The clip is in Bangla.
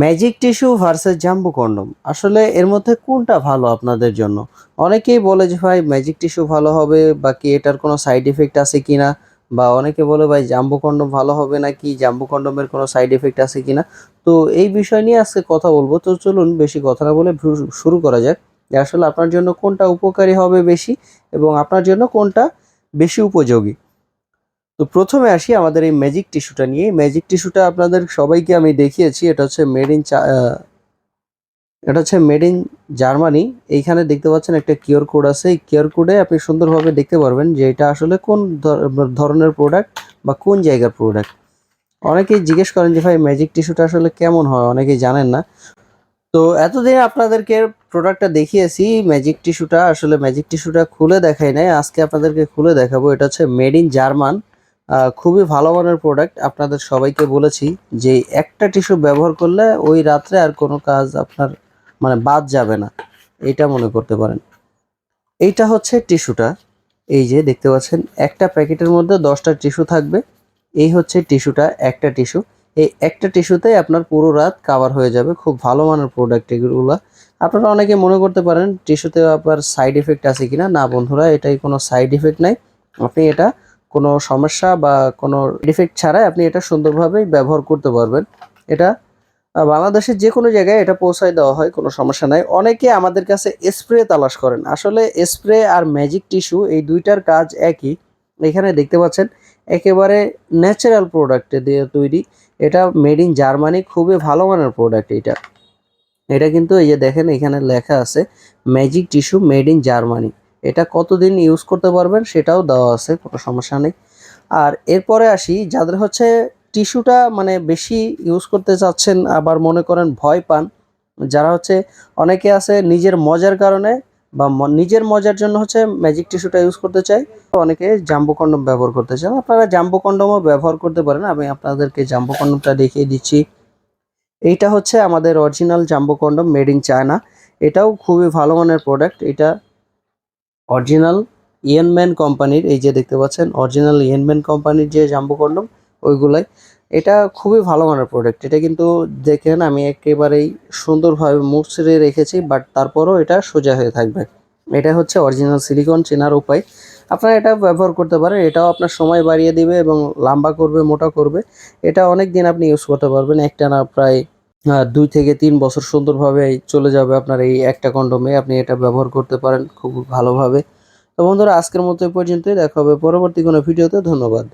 Magic tissue versus jumbo condom আসলে এর মধ্যে কোনটা ভালো আপনাদের জন্য? অনেকেই বলে যে ভাই ম্যাজিক টিস্যু ভালো হবে বা কি এটার কোনো সাইড ইফেক্ট আছে কিনা? বা অনেকে বলে ভাই জাম্বো কন্ডোম ভালো হবে নাকি? জাম্বো কন্ডোমের কোনো সাইড ইফেক্ট আছে কিনা? তো এই বিষয় নিয়ে আজকে কথা বলবো। তো চলুন বেশি কথা না বলে শুরু করা যাক। যে আসলে আপনার জন্য কোনটা উপকারী হবে বেশি এবং আপনার জন্য কোনটা বেশি উপযোগী? তো প্রথমে আসি আমাদের এই ম্যাজিক টিস্যুটা নিয়ে। ম্যাজিক টিস্যুটা আপনাদের সবাইকে আমি দেখিয়েছি। এটা হচ্ছে মেড ইন জার্মানি। এইখানে দেখতে পাচ্ছেন একটা কিউআর কোড আছে। এই কিউআর কোডে আপনি সুন্দরভাবে দেখতে পারবেন যে এটা আসলে কোন ধরনের প্রোডাক্ট বা কোন জায়গার প্রোডাক্ট। অনেকেই জিজ্ঞেস করেন যে ভাই ম্যাজিক টিস্যুটা আসলে কেমন হয়? অনেকেই জানেন না। তো এতদিন আপনাদেরকে প্রোডাক্টটা দেখিয়েছি ম্যাজিক টিস্যুটা খুলে দেখাই নাই। আজকে আপনাদেরকে খুলে দেখাবো। এটা হচ্ছে মেড ইন জার্মান। খুবই ভালো মানের প্রোডাক্ট। আপনাদের সবাইকে বলেছি যে একটা টিস্যু ব্যবহার করলে ওই রাত্রে আর কোনো কাজ আপনার মানে বাদ যাবে না। এইটা মনে করতে পারেন। এইটা হচ্ছে টিস্যুটা। এই যে দেখতে পাচ্ছেন একটা প্যাকেটের মধ্যে 10টা টিস্যু থাকবে। এই হচ্ছে টিস্যুটা, একটা টিস্যু। এই একটা টিস্যুতে আপনার পুরো রাত কাভার হয়ে যাবে। খুব ভালো মানের প্রোডাক্ট এগুলা। আপনারা অনেকে মনে করতে পারেন টিস্যুতে আবার সাইড ইফেক্ট আছে কিনা? না বন্ধুরা, এটাই কোনো সাইড ইফেক্ট নাই। আপনি এটা কোনো সমস্যা বা কোনো ডিফেক্ট ছাড়াই আপনি এটা সুন্দরভাবেই ব্যবহার করতে পারবেন। এটা বাংলাদেশের যেকোনো জায়গায় এটা পৌঁছায় দেওয়া হয়, কোনো সমস্যা নাই। অনেকে আমাদের কাছে স্প্রে তালাশ করেন। আসলে স্প্রে আর ম্যাজিক টিস্যু এই ২ টার কাজ একই। এখানে দেখতে পাচ্ছেন একেবারে ন্যাচারাল প্রোডাক্ট দিয়ে তৈরি। এটা মেড ইন জার্মানি, খুবই ভালো মানের প্রোডাক্ট এইটা। এটা কিন্তু এই যে দেখেন এখানে লেখা আছে magic tissue made in Germany. এটা কতদিন ইউজ করতে পারবেন সেটাও দেওয়া আছে, কোনো সমস্যা নেই। আর এরপরে আসি যাদের হচ্ছে টিস্যুটা মানে বেশি ইউজ করতে চাচ্ছেন, আবার মনে করেন ভয় পান, যারা হচ্ছে অনেকে আছে নিজের মজার কারণে বা নিজের মজার জন্য হচ্ছে ম্যাজিক টিস্যুটা ইউজ করতে চায়। অনেকে জাম্বো কন্ডোম ব্যবহার করতে চান। আপনারা জাম্বো কন্ডোমও ব্যবহার করতে পারেন। আমি আপনাদেরকে জাম্বো কন্ডোমটা দেখিয়ে দিচ্ছি। এইটা হচ্ছে আমাদের original jumbo condom made in China. এটাও খুবই ভালো মানের প্রোডাক্ট। এটা অরিজিনাল ইয়েনম্যান কোম্পানির। এই যে দেখতে পাচ্ছেন অরিজিনাল ইয়েনম্যান কোম্পানির যে জাম্বো কন্ডোম ওইগুলাই। এটা খুবই ভালো মানের প্রোডাক্ট। এটা কিন্তু দেখেন আমি একেবারেই সুন্দরভাবে মুছড়ে রেখেছি, বাট তারপরও এটা সোজা হয়ে থাকবে। এটা হচ্ছে অরিজিনাল সিলিকন। চেনার উপায়, আপনারা এটা ব্যবহার করতে পারেন। এটাও আপনার সময় বাড়িয়ে দিবে এবং লম্বা করবে, মোটা করবে। এটা অনেক দিন আপনি ইউজ করতে পারবেন। একটানা প্রায় ২ থেকে ৩ বছর সুন্দরভাবে চলে যাবে আপনার এই একটা কন্ডোমে। আপনি এটা ব্যবহার করতে পারেন খুব ভালোভাবে। তো বন্ধুরা, আজকের মতো এই পর্যন্তই। দেখা হবে পরবর্তী কোনো ভিডিওতে। ধন্যবাদ।